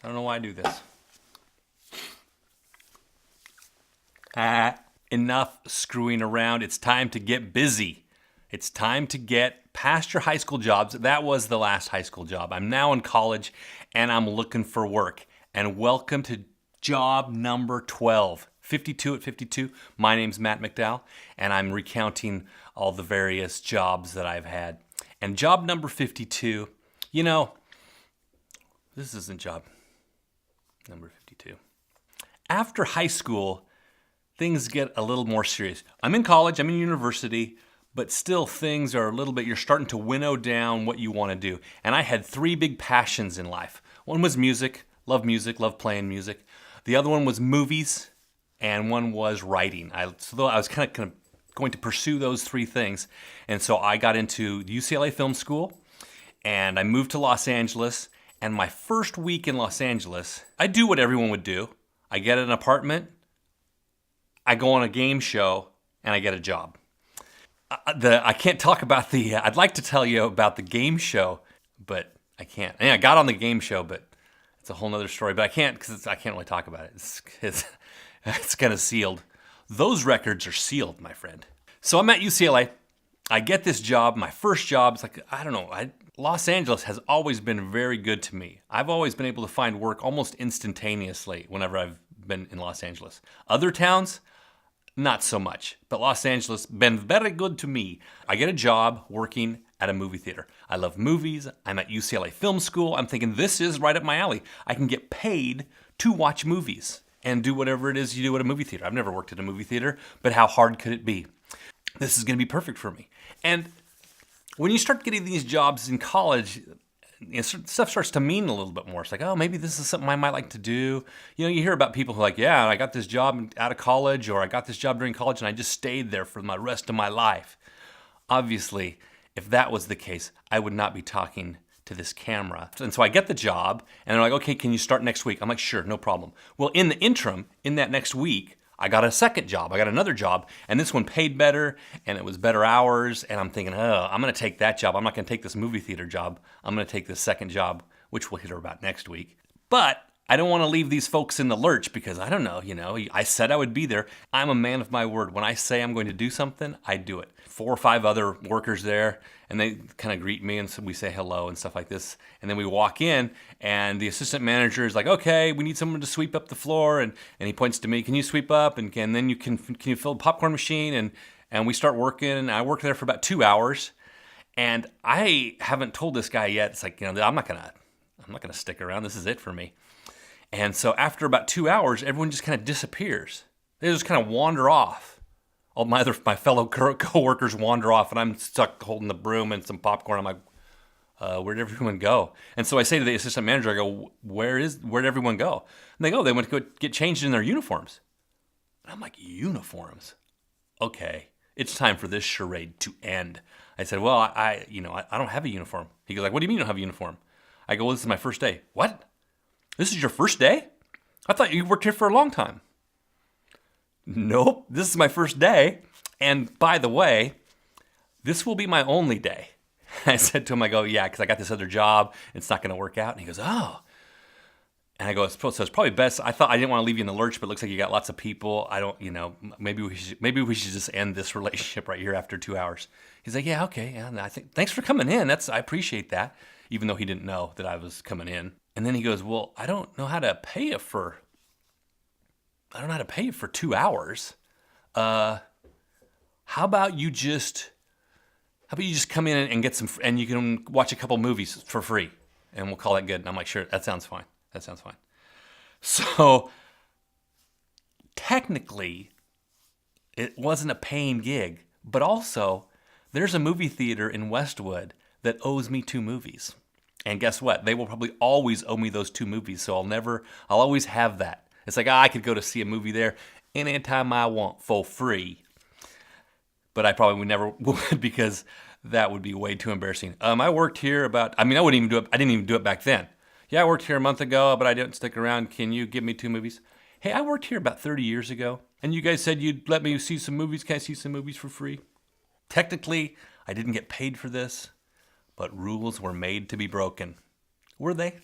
I don't know why I do this. Enough screwing around. It's time to get busy. It's time to get past your high school jobs. That was the last high school job. I'm now in college and I'm looking for work. And welcome to job number 12. 52 at 52. My name's Matt McDowell, and I'm recounting all the various jobs that I've had. And job number 52, this isn't job number 52. After high school, things get a little more serious. I'm in college, I'm in university, but still things are a little bit, you're starting to winnow down what you want to do. And I had three big passions in life. One was music, love playing music. The other one was movies, and one was writing. So I was kind of going to pursue those three things. And so I got into UCLA Film School, and I moved to Los Angeles. And my first week in Los Angeles, I do what everyone would do. I get an apartment, I go on a game show, and I get a job. I can't talk about I'd like to tell you about the game show, but I can't. And I got on the game show, but it's a whole nother story. But I can't because I can't really talk about it. It's kind of sealed. Those records are sealed, my friend. So I'm at UCLA. I get this job. My first job, it's like, I don't know. Los Angeles has always been very good to me. I've always been able to find work almost instantaneously whenever I've been in Los Angeles. Other towns, not so much. But Los Angeles, been very good to me. I get a job working at a movie theater. I love movies. I'm at UCLA Film School. I'm thinking this is right up my alley. I can get paid to watch movies and do whatever it is you do at a movie theater. I've never worked at a movie theater, but how hard could it be? This is going to be perfect for me. And when you start getting these jobs in college, stuff starts to mean a little bit more. It's like, oh, maybe this is something I might like to do. You hear about people who are like, yeah, I got this job out of college, or I got this job during college and I just stayed there for the rest of my life. Obviously, if that was the case, I would not be talking to this camera. And so I get the job and they're like, okay, can you start next week? I'm like, sure, no problem. Well, in the interim, in that next week, I got a second job. I got another job, and this one paid better, and it was better hours, and I'm thinking, oh, I'm going to take that job. I'm not going to take this movie theater job. I'm going to take this second job, which we'll hear about next week. But I don't want to leave these folks in the lurch because I don't know, I said I would be there. I'm a man of my word. When I say I'm going to do something, I do it. 4 or 5 other workers there, and they kind of greet me, and so we say hello and stuff like this. And then we walk in, and the assistant manager is like, okay, we need someone to sweep up the floor. And he points to me, can you sweep up? And then can you fill the popcorn machine? And we start working, and I work there for about 2 hours. And I haven't told this guy yet. It's like, I'm not gonna stick around. This is it for me. And so after about 2 hours, everyone just kind of disappears. They just kind of wander off. All my fellow co-workers wander off, and I'm stuck holding the broom and some popcorn. I'm like, where'd everyone go? And so I say to the assistant manager, I go, where'd everyone go? And they go, they went to go get changed in their uniforms. And I'm like, uniforms? Okay, it's time for this charade to end. I said, well, I don't have a uniform. He goes like, what do you mean you don't have a uniform? I go, well, this is my first day. What? This is your first day? I thought you worked here for a long time. Nope, this is my first day. And by the way, this will be my only day. I said to him, I go, yeah, because I got this other job. It's not going to work out. And he goes, oh. And I go, so it's probably best. I didn't want to leave you in the lurch, but it looks like you got lots of people. I don't, maybe we should just end this relationship right here after 2 hours. He's like, yeah, okay. Yeah, thanks for coming in. I appreciate that, even though he didn't know that I was coming in. And then he goes, well, I don't know how to pay you for 2 hours. How about you just come in and get some, and you can watch a couple movies for free, and we'll call that good. And I'm like, sure, that sounds fine. So technically, it wasn't a paying gig, but also there's a movie theater in Westwood that owes me 2 movies. And guess what? They will probably always owe me those 2 movies. So I'll always have that. It's like, I could go to see a movie there anytime I want for free. But I probably never would because that would be way too embarrassing. I worked here I wouldn't even do it. I didn't even do it back then. Yeah, I worked here a month ago, but I didn't stick around. Can you give me 2 movies? Hey, I worked here about 30 years ago, and you guys said you'd let me see some movies. Can I see some movies for free? Technically, I didn't get paid for this, but rules were made to be broken. Were they?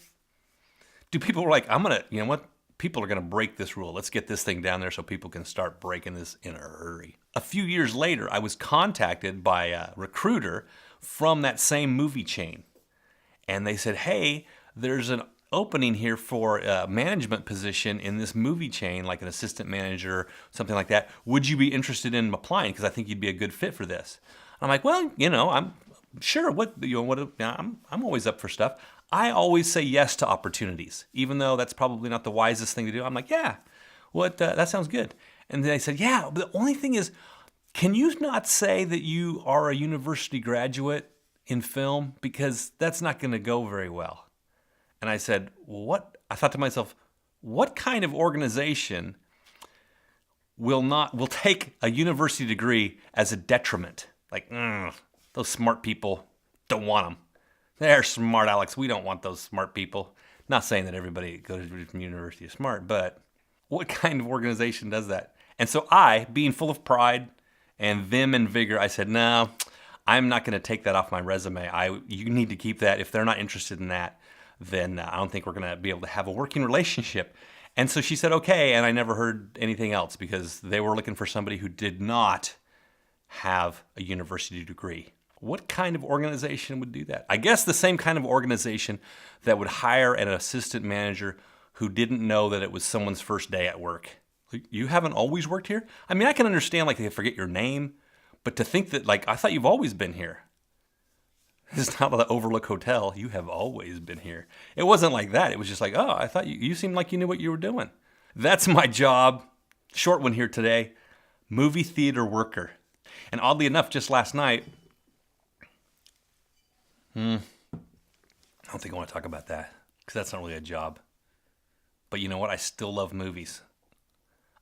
Do people were like, I'm going to, you know what? People are going to break this rule. Let's get this thing down there so people can start breaking this in a hurry. A few years later, I was contacted by a recruiter from that same movie chain. And they said, hey, there's an opening here for a management position in this movie chain, like an assistant manager, something like that. Would you be interested in applying? Because I think you'd be a good fit for this. I'm like, well, I'm sure. I'm always up for stuff. I always say yes to opportunities, even though that's probably not the wisest thing to do. I'm like, yeah, that sounds good. And they said, yeah, but the only thing is, can you not say that you are a university graduate in film? Because that's not going to go very well. And I said, what? I thought to myself, what kind of organization will take a university degree as a detriment? Like, those smart people, don't want them. They're smart, Alex. We don't want those smart people. Not saying that everybody that goes from university is smart, but what kind of organization does that? And so I, being full of pride and vim and vigor, I said, no, I'm not going to take that off my resume. You need to keep that. If they're not interested in that, then I don't think we're going to be able to have a working relationship. And so she said, okay, and I never heard anything else because they were looking for somebody who did not have a university degree. What kind of organization would do that? I guess the same kind of organization that would hire an assistant manager who didn't know that it was someone's first day at work. You haven't always worked here? I mean, I can understand like they forget your name, but to think that like, I thought you've always been here. It's not the Overlook Hotel. You have always been here. It wasn't like that. It was just like, oh, I thought you seemed like you knew what you were doing. That's my job. Short one here today. Movie theater worker. And oddly enough, just last night, I don't think I want to talk about that because that's not really a job. But you know what? I still love movies.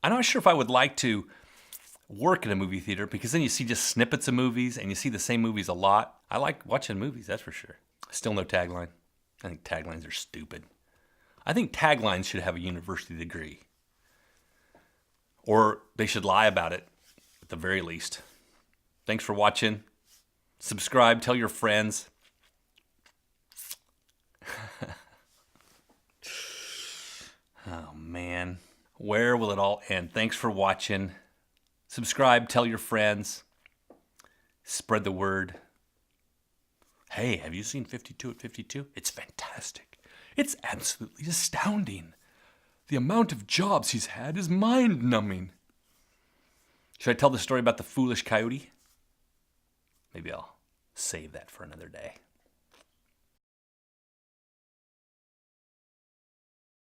I'm not sure if I would like to work in a movie theater because then you see just snippets of movies and you see the same movies a lot. I like watching movies, that's for sure. Still no tagline. I think taglines are stupid. I think taglines should have a university degree. Or they should lie about it at the very least. Thanks for watching. Subscribe, tell your friends. Oh man, where will it all end? Thanks for watching. Subscribe, tell your friends. Spread the word. Hey, have you seen 52 at 52? It's fantastic. It's absolutely astounding. The amount of jobs he's had is mind-numbing. Should I tell the story about the foolish coyote? Maybe I'll save that for another day.